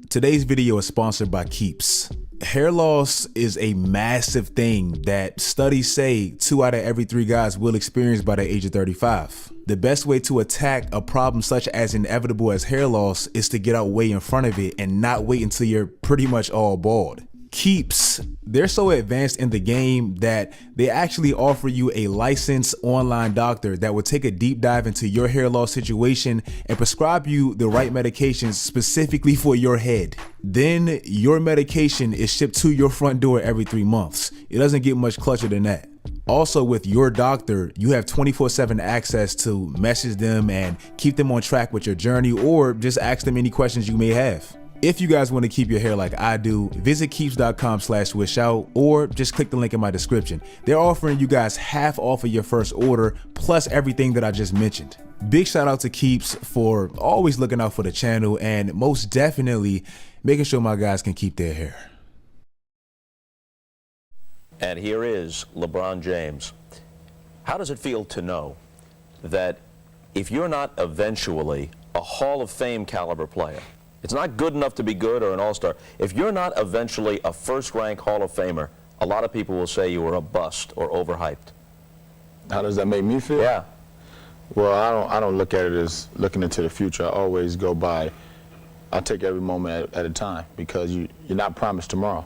Today's video is sponsored by Keeps. Hair loss is a massive thing that studies say 2 out of every 3 guys will experience by the age of 35. The best way to attack a problem such as inevitable as hair loss is to get out way in front of it and not wait until you're pretty much all bald. Keeps, they're so advanced in the game that they actually offer you a licensed online doctor that will take a deep dive into your hair loss situation and prescribe you the right medications specifically for your head. Then your medication is shipped to your front door every 3 months. It doesn't get much clutcher than that. Also, with your doctor, you have 24/7 access to message them and keep them on track with your journey, or just ask them any questions you may have. If you guys want to keep your hair like I do, visit keeps.com/swishout or just click the link in my description. They're offering you guys half off of your first order plus everything that I just mentioned. Big shout out to Keeps for always looking out for the channel and most definitely making sure my guys can keep their hair. And here is LeBron James. How does it feel to know that if you're not eventually a Hall of Fame caliber player, it's not good enough to be good or an all-star. If you're not eventually a first-rank Hall of Famer, a lot of people will say you were a bust or overhyped. How does that make me feel? Yeah. Well, I don't look at it as looking into the future. I always go by, I'll take every moment at a time because you're not promised tomorrow.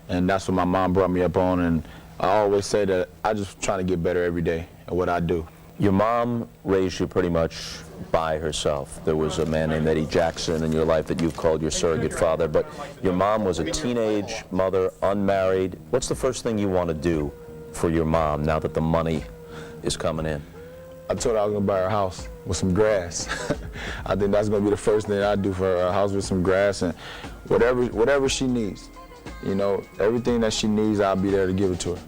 And that's what my mom brought me up on, and I always say that I just try to get better every day at what I do. Your mom raised you pretty much by herself. There was a man named Eddie Jackson in your life that you've called your surrogate father, but your mom was a teenage mother, unmarried. What's the first thing you want to do for your mom now that the money is coming in? I told her I was going to buy her a house with some grass. I think that's going to be the first thing I do for her, a house with some grass and whatever she needs. You know, everything that she needs, I'll be there to give it to her.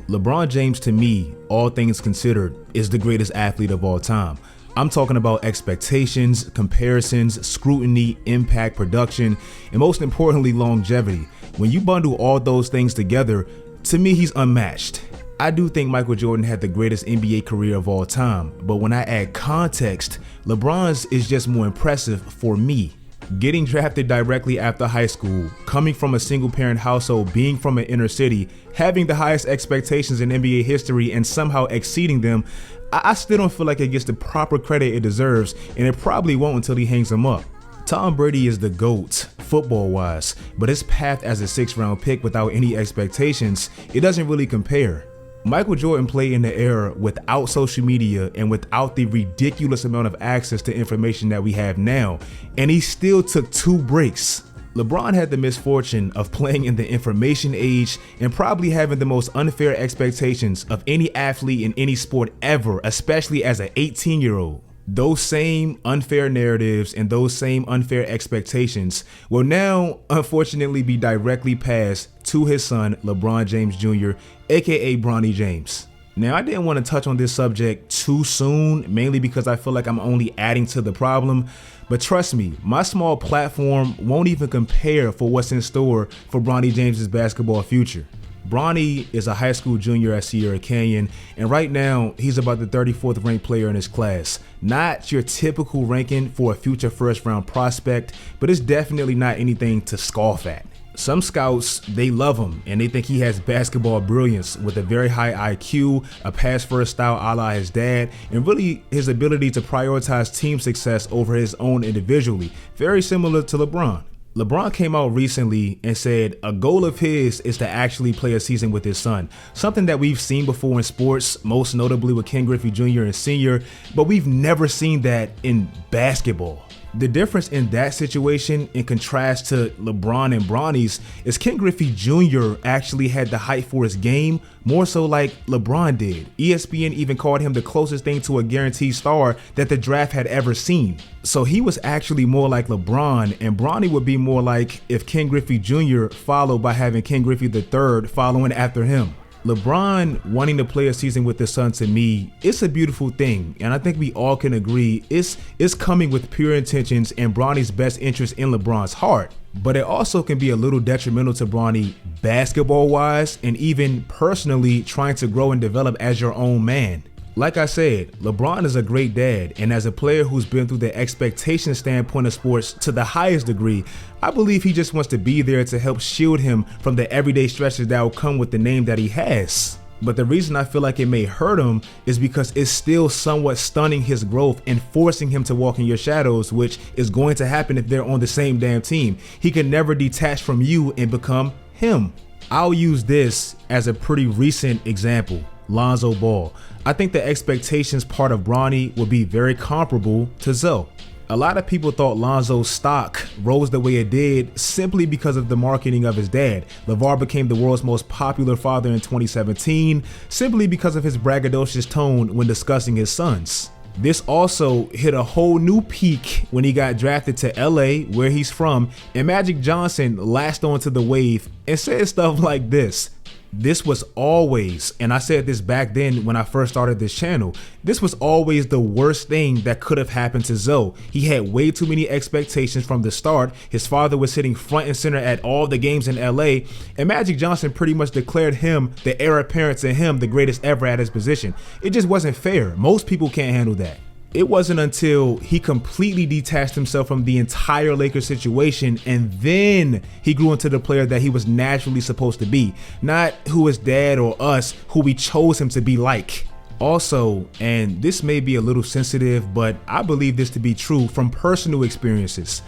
LeBron James, to me, all things considered, is the greatest athlete of all time. I'm talking about expectations, comparisons, scrutiny, impact, production, and most importantly, longevity. When you bundle all those things together, to me, he's unmatched. I do think Michael Jordan had the greatest NBA career of all time, but when I add context, LeBron's is just more impressive for me. Getting drafted directly after high school, coming from a single parent household, being from an inner city, having the highest expectations in NBA history and somehow exceeding them, I still don't feel like it gets the proper credit it deserves, and it probably won't until he hangs him up. Tom Brady is the GOAT, football-wise, but his path as a 6th-round pick without any expectations, it doesn't really compare. Michael Jordan played in the era without social media and without the ridiculous amount of access to information that we have now, and he still took 2 breaks. LeBron had the misfortune of playing in the information age and probably having the most unfair expectations of any athlete in any sport ever, especially as an 18-year-old. Those same unfair narratives and those same unfair expectations will now unfortunately be directly passed to his son, LeBron James Jr., aka Bronny James. Now, I didn't want to touch on this subject too soon, mainly because I feel like I'm only adding to the problem, but trust me, my small platform won't even compare for what's in store for Bronny James's basketball future. Bronny is a high school junior at Sierra Canyon, and right now he's about the 34th ranked player in his class. Not your typical ranking for a future first-round prospect, but it's definitely not anything to scoff at. Some scouts, they love him and they think he has basketball brilliance with a very high IQ, a pass-first style a la his dad, and really his ability to prioritize team success over his own individually, very similar to LeBron. LeBron came out recently and said a goal of his is to actually play a season with his son, something that we've seen before in sports, most notably with Ken Griffey Jr. and Sr., but we've never seen that in basketball. The difference in that situation, in contrast to LeBron and Bronny's, is Ken Griffey Jr. actually had the height for his game, more so like LeBron did. ESPN even called him the closest thing to a guaranteed star that the draft had ever seen. So he was actually more like LeBron, and Bronny would be more like if Ken Griffey Jr. followed by having Ken Griffey III following after him. LeBron wanting to play a season with his son, to me, it's a beautiful thing, and I think we all can agree it's coming with pure intentions and Bronny's best interest in LeBron's heart. But it also can be a little detrimental to Bronny basketball wise and even personally trying to grow and develop as your own man. Like I said, LeBron is a great dad, and as a player who's been through the expectation standpoint of sports to the highest degree, I believe he just wants to be there to help shield him from the everyday stresses that will come with the name that he has. But the reason I feel like it may hurt him is because it's still somewhat stunning his growth and forcing him to walk in your shadows, which is going to happen if they're on the same damn team. He can never detach from you and become him. I'll use this as a pretty recent example. Lonzo Ball. I think the expectations part of Bronny would be very comparable to Zoe. A lot of people thought Lonzo's stock rose the way it did simply because of the marketing of his dad. LeVar became the world's most popular father in 2017 simply because of his braggadocious tone when discussing his sons. This also hit a whole new peak when he got drafted to LA, where he's from, and Magic Johnson latched onto the wave and said stuff like this. This was always, and I said this back then when I first started this channel, this was always the worst thing that could have happened to Zoe. He had way too many expectations from the start. His father was sitting front and center at all the games in LA, and Magic Johnson pretty much declared him the heir apparent to him, the greatest ever at his position. It just wasn't fair. Most people can't handle that. It wasn't until he completely detached himself from the entire Lakers situation and then he grew into the player that he was naturally supposed to be, not who his dad or us, who we chose him to be like. Also, and this may be a little sensitive, but I believe this to be true from personal experiences,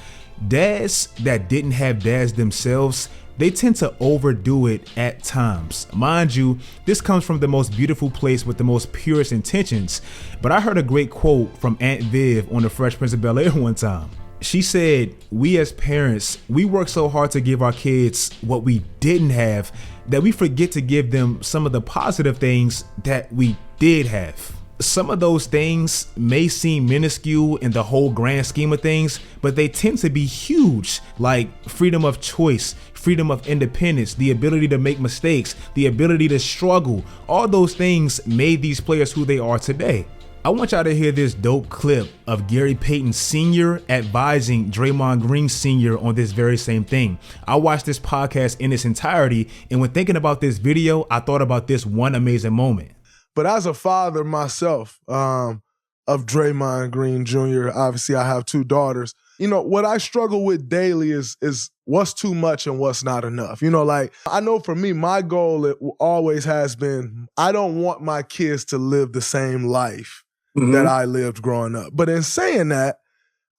dads that didn't have dads themselves, they tend to overdo it at times. Mind you, this comes from the most beautiful place with the most purest intentions, but I heard a great quote from Aunt Viv on The Fresh Prince of Bel-Air one time. She said, we as parents, we work so hard to give our kids what we didn't have that we forget to give them some of the positive things that we did have. Some of those things may seem minuscule in the whole grand scheme of things, but they tend to be huge, like freedom of choice, freedom of independence, the ability to make mistakes, the ability to struggle. All those things made these players who they are today. I want y'all to hear this dope clip of Gary Payton Sr. advising Draymond Green Sr. on this very same thing. I watched this podcast in its entirety, and when thinking about this video, I thought about this one amazing moment. But as a father myself of Draymond Green Jr., obviously I have two daughters. You know, what I struggle with daily is what's too much and what's not enough. You know, like, I know for me, my goal it always has been, I don't want my kids to live the same life that I lived growing up. But in saying that,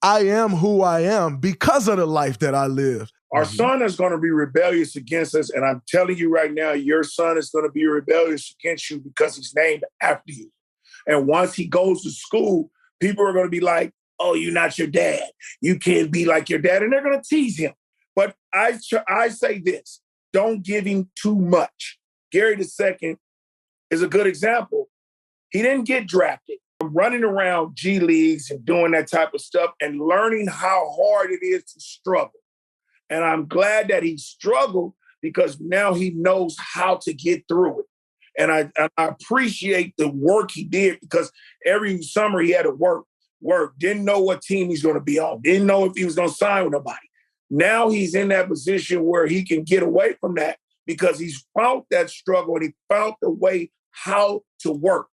I am who I am because of the life that I lived. Our son is going to be rebellious against us. And I'm telling you right now, your son is going to be rebellious against you because he's named after you. And once he goes to school, people are going to be like, oh, you're not your dad. You can't be like your dad. And they're going to tease him. But I say this, don't give him too much. Gary II is a good example. He didn't get drafted. Running around G Leagues and doing that type of stuff and learning how hard it is to struggle. And I'm glad that he struggled because now he knows how to get through it. And I appreciate the work he did because every summer he had to work, didn't know what team he's going to be on, didn't know if he was going to sign with nobody. Now he's in that position where he can get away from that because he's found that struggle and he found the way how to work.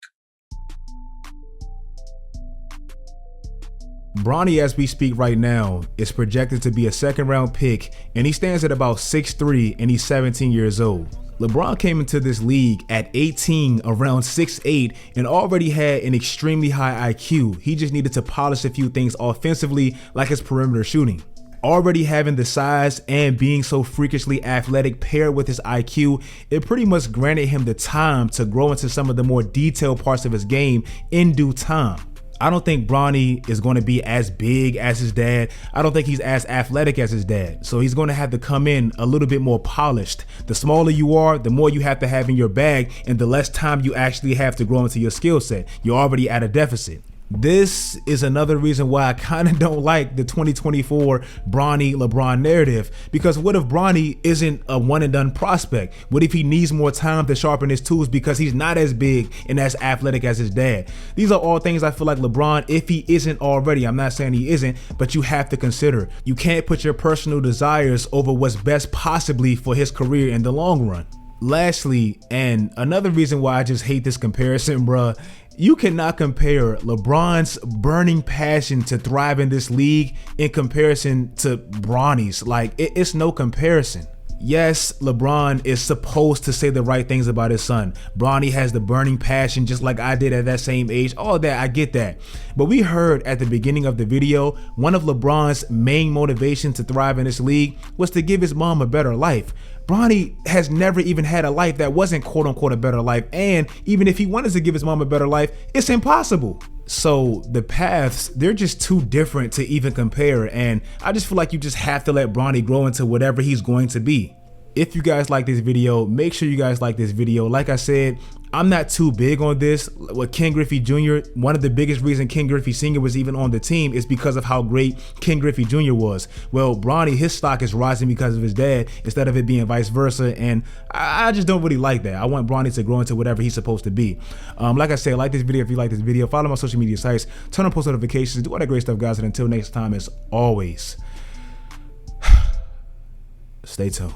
Bronny, as we speak right now, is projected to be a second-round pick, and he stands at about 6'3", and he's 17 years old. LeBron came into this league at 18, around 6'8", and already had an extremely high IQ. He just needed to polish a few things offensively, like his perimeter shooting. Already having the size and being so freakishly athletic paired with his IQ, it pretty much granted him the time to grow into some of the more detailed parts of his game in due time. I don't think Bronny is going to be as big as his dad. I don't think he's as athletic as his dad. So he's going to have to come in a little bit more polished. The smaller you are, the more you have to have in your bag and the less time you actually have to grow into your skill set. You're already at a deficit. This is another reason why I kind of don't like the 2024 Bronny LeBron narrative, because what if Bronny isn't a one and done prospect? What if he needs more time to sharpen his tools because he's not as big and as athletic as his dad? These are all things I feel like LeBron, if he isn't already, I'm not saying he isn't, but you have to consider. You can't put your personal desires over what's best possibly for his career in the long run. Lastly, and another reason why I just hate this comparison, bruh, You cannot compare LeBron's burning passion to thrive in this league in comparison to Bronny's. Like, it's no comparison. Yes, LeBron is supposed to say the right things about his son. Bronny has the burning passion just like I did at that same age. All that, I get that. But we heard at the beginning of the video, one of LeBron's main motivations to thrive in this league was to give his mom a better life. Bronny has never even had a life that wasn't quote unquote a better life. And even if he wanted to give his mom a better life, it's impossible. So the paths, they're just too different to even compare. And I just feel like you just have to let Bronny grow into whatever he's going to be. If you guys like this video, make sure you guys like this video. Like I said, I'm not too big on this. With Ken Griffey Jr., one of the biggest reasons Ken Griffey Sr. was even on the team is because of how great Ken Griffey Jr. was. Well, Bronny, his stock is rising because of his dad instead of it being vice versa. And I just don't really like that. I want Bronny to grow into whatever he's supposed to be. Like I said, like this video if you like this video. Follow my social media sites. Turn on post notifications. Do all that great stuff, guys. And until next time, as always, stay tuned.